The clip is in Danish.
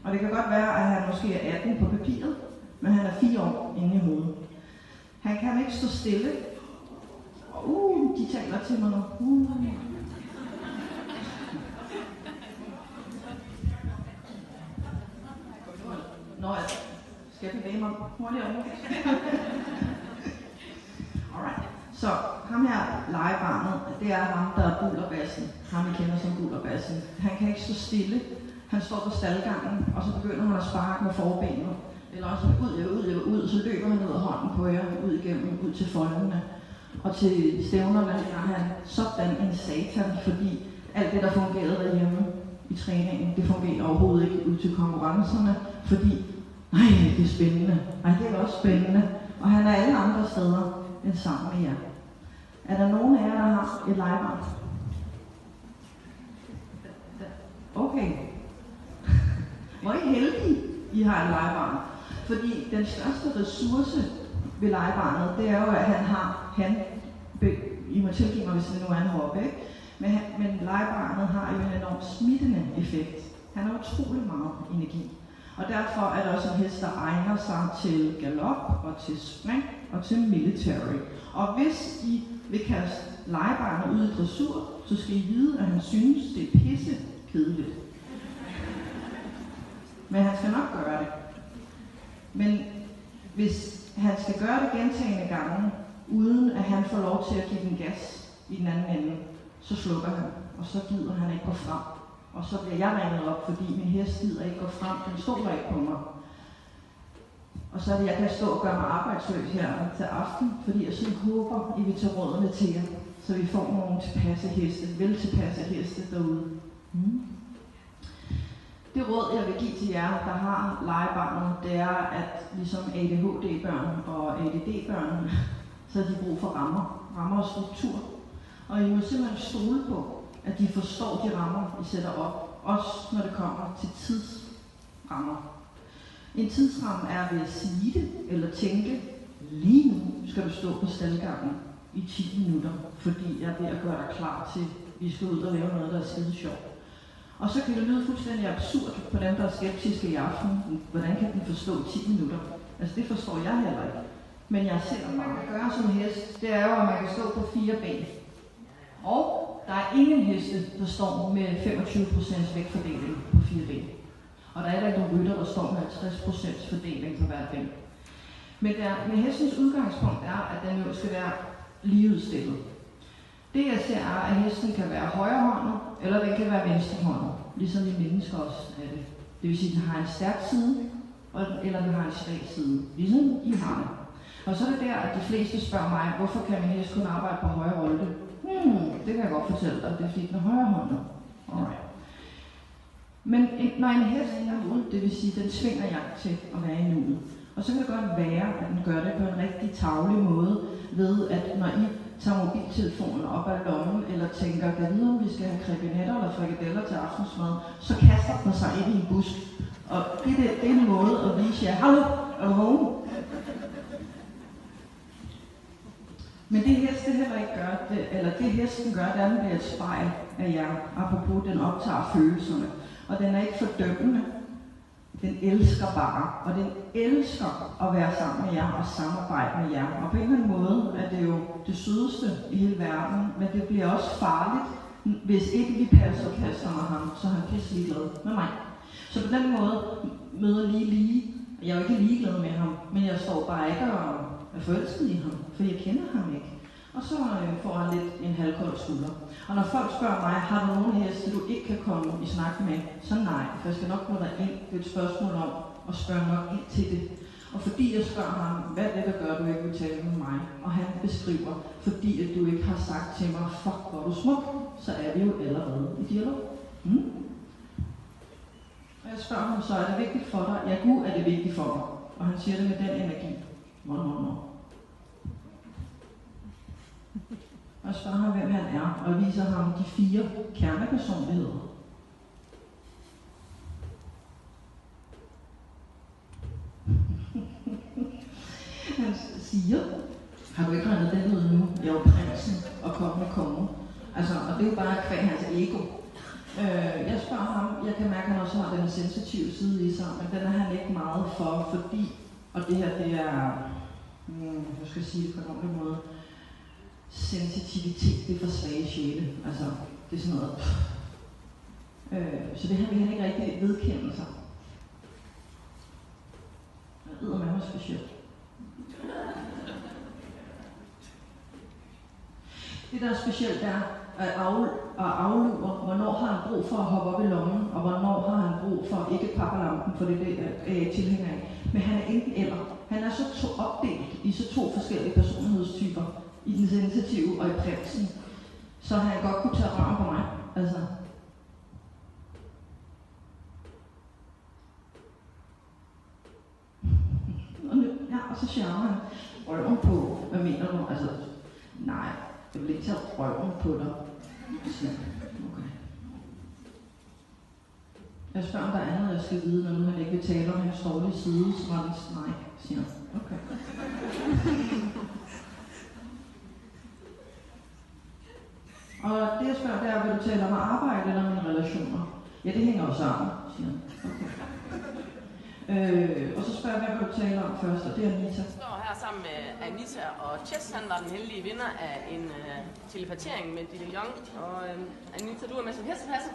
Og det kan godt være, at han måske er 18 på papiret, men han er 4 år inde i hovedet. Han kan ikke stå stille. De taler til mig nu. Nå, skal jeg bevæge mig hurtigere? Alright. Så ham her, legebarnet, det er ham, der er bullerbassen. Ham, vi kender som bullerbassen. Han kan ikke stå stille. Han står på staldgangen, og så begynder han at sparke med forbenet. Eller også ud, så løber han ned ad hånden på jer, ud til foldene. Og til stævnerne er han sådan en satan, fordi alt det, der fungerede derhjemme i træningen, det fungerer overhovedet ikke ud til konkurrencerne, fordi det er spændende. Det er også spændende. Og han er alle andre steder end sammen med jer. Er der nogen af jer, der har et legebarn? Okay. Hvor er I heldige, I har et legebarn. Fordi den største ressource ved legebarnet, det er jo, at I må tilgive mig, hvis det nu er en hobby, ikke? Men legebarnet har jo en enormt smittende effekt. Han har utrolig meget energi. Og derfor er der også en hest, der egner sig til galop og til spring og til military. Og hvis I vil kaste legebarnet ud i dressur, så skal I vide, at han synes, det er pisse kedeligt. Men han skal nok gøre det. Men hvis han skal gøre det gentagne gange, uden at han får lov til at give den gas i den anden ende, så slukker han, og så gider han ikke gå frem. Og så bliver jeg ringet op, fordi min hest gider ikke gå frem, den stoler ikke på mig. Og så er det, jeg kan stå og gøre mig arbejdsløs her til aften, fordi jeg sådan håber, I vil tage rådene til jer, så vi får nogle tilpasse heste, vel tilpasse heste derude. Det råd, jeg vil give til jer, der har legebarnet, det er, at ligesom ADHD-børn og ADD-børn, så har de brug for rammer og struktur. Og I må simpelthen stole på, at de forstår de rammer, I sætter op, også når det kommer til tidsrammer. En tidsramme er ved at sige det, eller tænke, lige nu skal du stå på staldgangen i 10 minutter, fordi jeg er ved at gøre dig klar til, at vi skal ud og lave noget, der er skide sjovt. Og så kan det lyde fuldstændig absurd på dem, der er skeptiske i aften. Hvordan kan den forstå 10 minutter? Altså det forstår jeg heller ikke. Men jeg ser, hvad man kan gøre som hest, det er jo, at man kan stå på 4 ben. Og der er ingen heste, der står med 25% vægtfordeling på 4 ben. Og der er der nogle rytter, der står med 50% fordeling på hvert ben. Men hestens udgangspunkt er, at den jo skal være ligeudstillet. Det jeg ser er, at hesten kan være højrehåndet, eller den kan være venstrehåndet, ligesom vi mennesker også er det. Det vil sige, at den har en stærk side, eller den har en svag side, ligesom I har det. Og så er det der, at de fleste spørger mig, hvorfor kan min hest kun arbejde på højre rolde? Det kan jeg godt fortælle dig, det er fordi den er højrehåndet. Alright. Men når en hest er ude, det vil sige, den tvinger jer til at være i nuet. Og så kan det godt være, at den gør det på en rigtig tarvelig måde, ved at når I tager mobiltelefonen op af lommen, eller tænker, hvad videre, om vi skal have krebinetter eller frikadeller til aftensmad, så kaster den sig ind i en busk. Og det er en måde at vise jer, hallo, er du vågen? Men det hesten heller ikke gør, det hesten gør, det er, at den bliver et spejl af jer. Apropos, den optager følelserne. Og den er ikke fordømmende. Den elsker bare, og den elsker at være sammen med jer og samarbejde med jer. Og på en eller anden måde er det jo det sødeste i hele verden, men det bliver også farligt, hvis ikke vi passer med ham, så er han pisse ligeglad med mig. Så på den måde møder lige. Jeg er jo ikke ligeglad med ham, men jeg står bare ikke og er forelsket i ham, for jeg kender ham ikke. Og så får han lidt en halvkold skulder. Og når folk spørger mig, har du nogen heste, du ikke kan komme i snak med, så nej, for jeg skal nok nå dig ind. Det er et spørgsmål om at spørge nok ind til det. Og fordi jeg spørger ham, hvad er det, der gør, du ikke vil tale med mig? Og han beskriver, fordi at du ikke har sagt til mig, fuck, hvor du smuk, så er vi jo allerede i dialog. Og jeg spørger ham, så er det vigtigt for dig? Ja, Gud er det vigtigt for mig. Og han siger det med den energi. No. Og spørger ham, hvem han er, og viser ham de 4 kernepersonligheder. Han siger, har du ikke regnet den ud nu? Jeg er jo prinsen og kommende konge. Altså, og det er jo bare kvæg hans ego. Jeg spørger ham, jeg kan mærke, at han også har den sensitive side i sig, men den er han ikke meget for, fordi, og det her, det er, jeg skal sige det på en ordentlig måde, sensitivitet, det er for svage sjæle, altså, det er sådan noget, så det her vil han ikke rigtig vedkende sig. Det er meget specielt. Det, der er specielt, er at aflure, hvornår har han brug for at hoppe op i lommen, og hvornår har han brug for ikke papperlampen, for det er jeg tilhænger af. Men han er enten eller. Han er så opdelt i så to forskellige personlighedstyper, i den sensitive og i prinsen, så han godt kunne tage røven på mig. Altså. Og så siger han røven på, hvad mener du? Altså, nej, jeg vil ikke tage røven på dig. Okay. Jeg spørger, om der er andet, jeg skal vide, når nu han ikke vil tale om hans dårlige side, så var det nej, siger han. Okay. Og det jeg spørger, det er, vil du tale om arbejde eller mine relationer? Ja, det hænger jo sammen, siger han. Okay. Og så spørger jeg, hvad vil du tale om først, og det er Anita. Jeg står her sammen med Anita, og Chess, han var den heldige vinder af en telepatering med Dille Young. Og Anita, du er med som hestepasser.